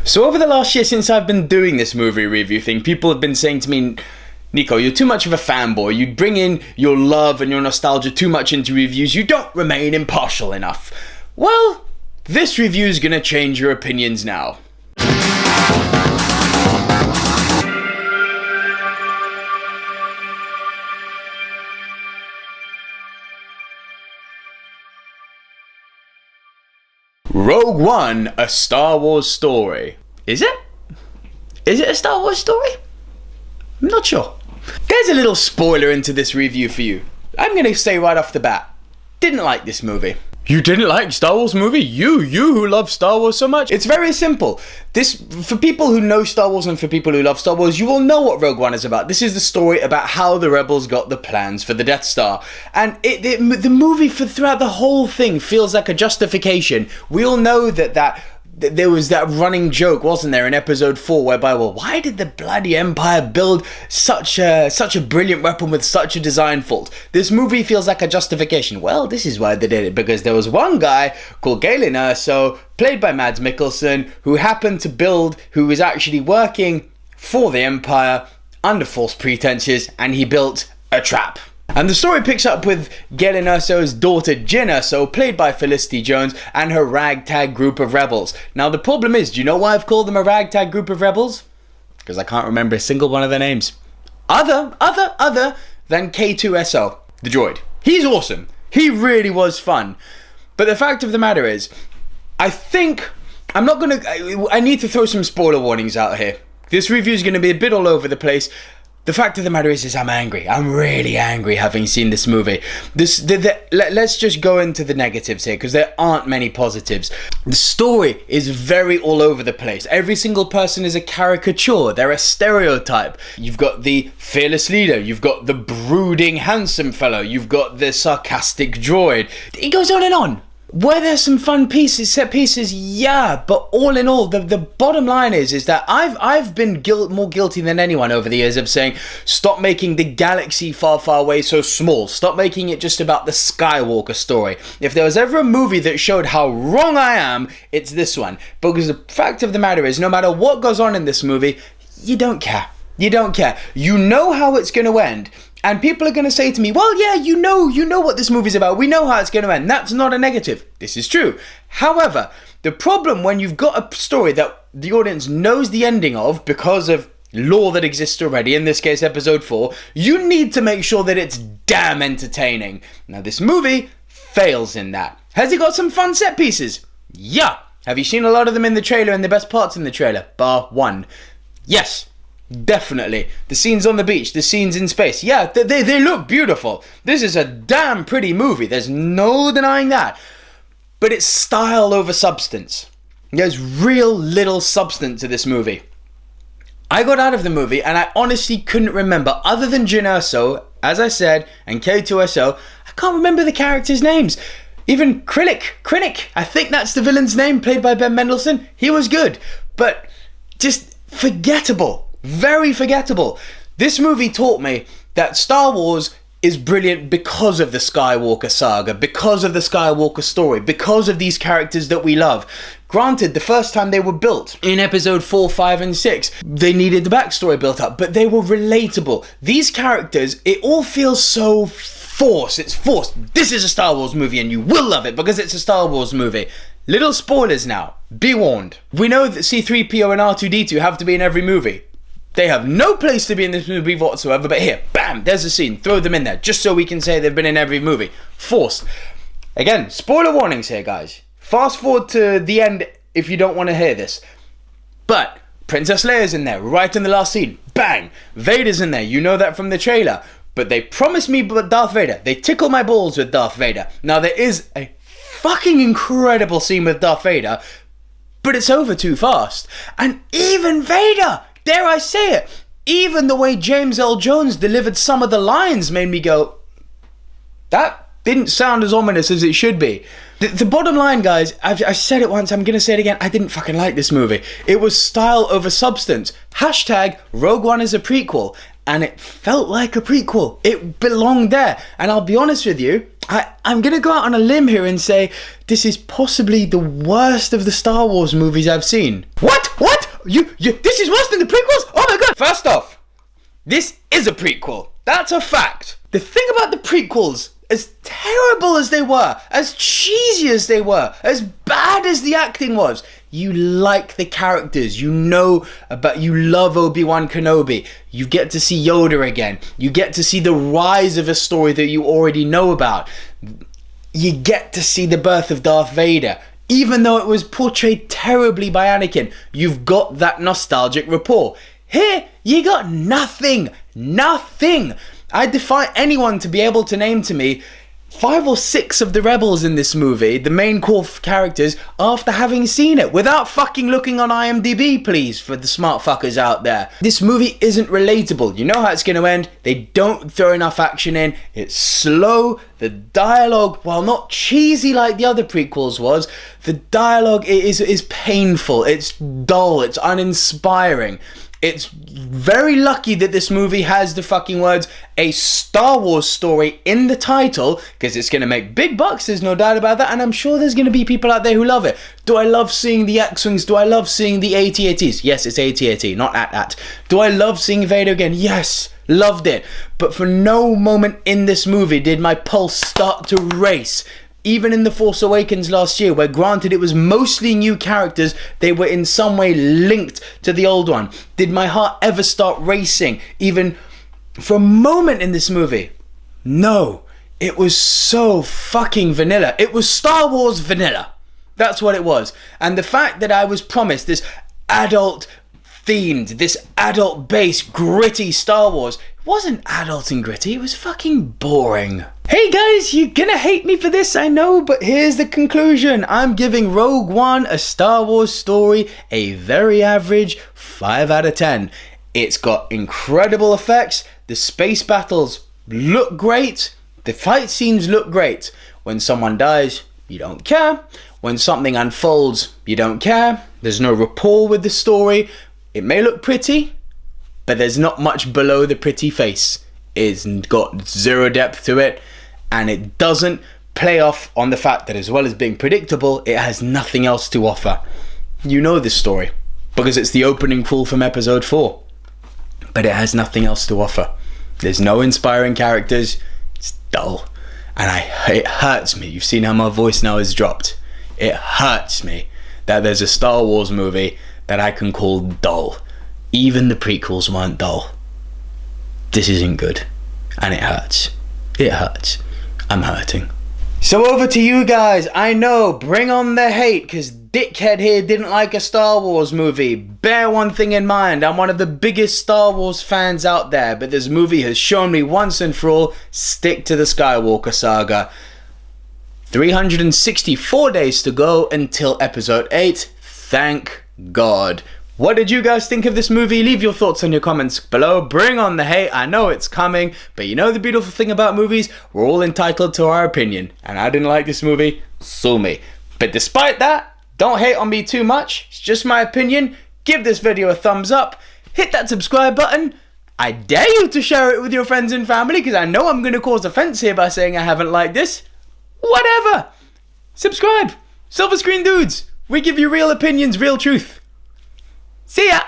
So over the last year since I've been doing this movie review thing, people have been saying to me, Nico, you're too much of a fanboy. You bring in your love and your nostalgia too much into reviews. You don't remain impartial enough. Well, this review is going to change your opinions now. Rogue One, a Star Wars story. Is it? Is it a Star Wars story? I'm not sure. There's a little spoiler into this review for you. I'm going to say right off the bat, didn't like this movie. You didn't like Star Wars movie? You who love Star Wars so much? It's very simple. This, for people who know Star Wars and for people who love Star Wars, you will know what Rogue One is about. This is the story about how the rebels got the plans for the Death Star. And the movie throughout the whole thing feels like a justification. We all know that there was that running joke, wasn't there, in episode 4, whereby, well, why did the bloody Empire build such a brilliant weapon with such a design fault? This movie feels like a justification. Well, this is why they did it, because there was one guy called Galen Erso, played by Mads Mikkelsen, who happened to build, who was actually working for the Empire under false pretenses, and he built a trap. And the story picks up with Galen Erso's daughter Jyn Erso, played by Felicity Jones, and her ragtag group of rebels. Now the problem is, do you know why I've called them a ragtag group of rebels? Because I can't remember a single one of their names. Other than K2SO, the droid. He's awesome. He really was fun. But the fact of the matter is, I need to throw some spoiler warnings out here. This review is going to be a bit all over the place. The fact of the matter is I'm angry. I'm really angry having seen this movie. Let's just go into the negatives here, because there aren't many positives. The story is very all over the place. Every single person is a caricature. They're a stereotype. You've got the fearless leader. You've got the brooding, handsome fellow. You've got the sarcastic droid. It goes on and on. Were there some fun set pieces? Yeah, but all in all, the bottom line is that I've been more guilty than anyone over the years of saying, stop making the galaxy far, far away so small. Stop making it just about the Skywalker story. If there was ever a movie that showed how wrong I am, it's this one. Because the fact of the matter is, no matter what goes on in this movie, you don't care. You don't care. You know how it's going to end. And people are going to say to me, well, yeah, you know what this movie's about. We know how it's going to end. That's not a negative. This is true. However, the problem when you've got a story that the audience knows the ending of because of lore that exists already, in this case, episode 4, you need to make sure that it's damn entertaining. Now, this movie fails in that. Has it got some fun set pieces? Yeah. Have you seen a lot of them in the trailer and the best parts in the trailer? Bar one. Yes. Definitely. The scenes on the beach, the scenes in space. Yeah, they look beautiful. This is a damn pretty movie. There's no denying that. But it's style over substance. There's real little substance to this movie. I got out of the movie and I honestly couldn't remember, other than Jyn Erso, as I said, and K2SO, I can't remember the characters' names. Even Krennic, I think that's the villain's name, played by Ben Mendelsohn. He was good, but just forgettable. Very forgettable. This movie taught me that Star Wars is brilliant because of the Skywalker saga, because of the Skywalker story, because of these characters that we love. Granted, the first time they were built, in episode 4, 5, and 6, they needed the backstory built up, but they were relatable. These characters, it all feels so forced. It's forced. This is a Star Wars movie and you will love it because it's a Star Wars movie. Little spoilers now. Be warned. We know that C-3PO and R2-D2 have to be in every movie. They have no place to be in this movie whatsoever, but here, bam, there's a scene. Throw them in there, just so we can say they've been in every movie. Forced. Again, spoiler warnings here, guys. Fast forward to the end if you don't want to hear this. But Princess Leia's in there, right in the last scene. Bang! Vader's in there, you know that from the trailer. But they promised me Darth Vader. They tickle my balls with Darth Vader. Now, there is a fucking incredible scene with Darth Vader, but it's over too fast. And even Vader, dare I say it, even the way James L. Jones delivered some of the lines made me go, that didn't sound as ominous as it should be. The bottom line, guys, I said it once, I'm going to say it again, I didn't fucking like this movie. It was style over substance. Hashtag Rogue One is a prequel. And it felt like a prequel. It belonged there. And I'll be honest with you, I'm going to go out on a limb here and say this is possibly the worst of the Star Wars movies I've seen. What? What? This is worse than the prequels? Oh my god! First off, this is a prequel. That's a fact. The thing about the prequels, as terrible as they were, as cheesy as they were, as bad as the acting was, you like the characters, you love Obi-Wan Kenobi, you get to see Yoda again, you get to see the rise of a story that you already know about, you get to see the birth of Darth Vader. Even though it was portrayed terribly by Anakin, you've got that nostalgic rapport. Here, you got nothing. Nothing. I defy anyone to be able to name to me 5 or 6 of the rebels in this movie, the main core characters, after having seen it, without fucking looking on IMDb, please, for the smart fuckers out there. This movie isn't relatable. You know how it's going to end. They don't throw enough action in. It's slow. The dialogue, while not cheesy like the other prequels was, the dialogue is painful. It's dull. It's uninspiring. It's very lucky that this movie has the fucking words "a Star Wars story" in the title, because it's going to make big bucks, there's no doubt about that, and I'm sure there's going to be people out there who love it. Do I love seeing the X-Wings? Do I love seeing the AT-ATs? Yes, it's AT-AT, not AT-AT. Do I love seeing Vader again? Yes, loved it. But for no moment in this movie did my pulse start to race. Even in The Force Awakens last year, where granted it was mostly new characters, they were in some way linked to the old one. Did my heart ever start racing, even for a moment in this movie? No. It was so fucking vanilla. It was Star Wars vanilla. That's what it was. And the fact that I was promised this adult themed, this adult based, gritty Star Wars, it wasn't adult and gritty, it was fucking boring. Hey guys, you're gonna hate me for this, I know, but here's the conclusion. I'm giving Rogue One, A Star Wars Story, a very average 5 out of 10. It's got incredible effects, the space battles look great, the fight scenes look great. When someone dies, you don't care. When something unfolds, you don't care. There's no rapport with the story. It may look pretty, but there's not much below the pretty face. It's got zero depth to it, and it doesn't play off on the fact that, as well as being predictable, it has nothing else to offer. You know this story because it's the opening crawl from episode 4, but it has nothing else to offer. There's no inspiring characters. It's dull, and it hurts me. You've seen how my voice now has dropped. It hurts me that there's a Star Wars movie that I can call dull. Even the prequels weren't dull. This isn't good, and it hurts. It hurts. I'm hurting. So over to you guys. I know, bring on the hate, because Dickhead here didn't like a Star Wars movie. Bear one thing in mind, I'm one of the biggest Star Wars fans out there, but this movie has shown me once and for all, stick to the Skywalker saga. 364 days to go until episode 8. Thank God. What did you guys think of this movie? Leave your thoughts in your comments below. Bring on the hate. I know it's coming, but you know the beautiful thing about movies? We're all entitled to our opinion. And I didn't like this movie, sue me. But despite that, don't hate on me too much. It's just my opinion. Give this video a thumbs up. Hit that subscribe button. I dare you to share it with your friends and family, because I know I'm going to cause offense here by saying I haven't liked this. Whatever. Subscribe. Silver Screen Dudes. We give you real opinions, real truth. See ya!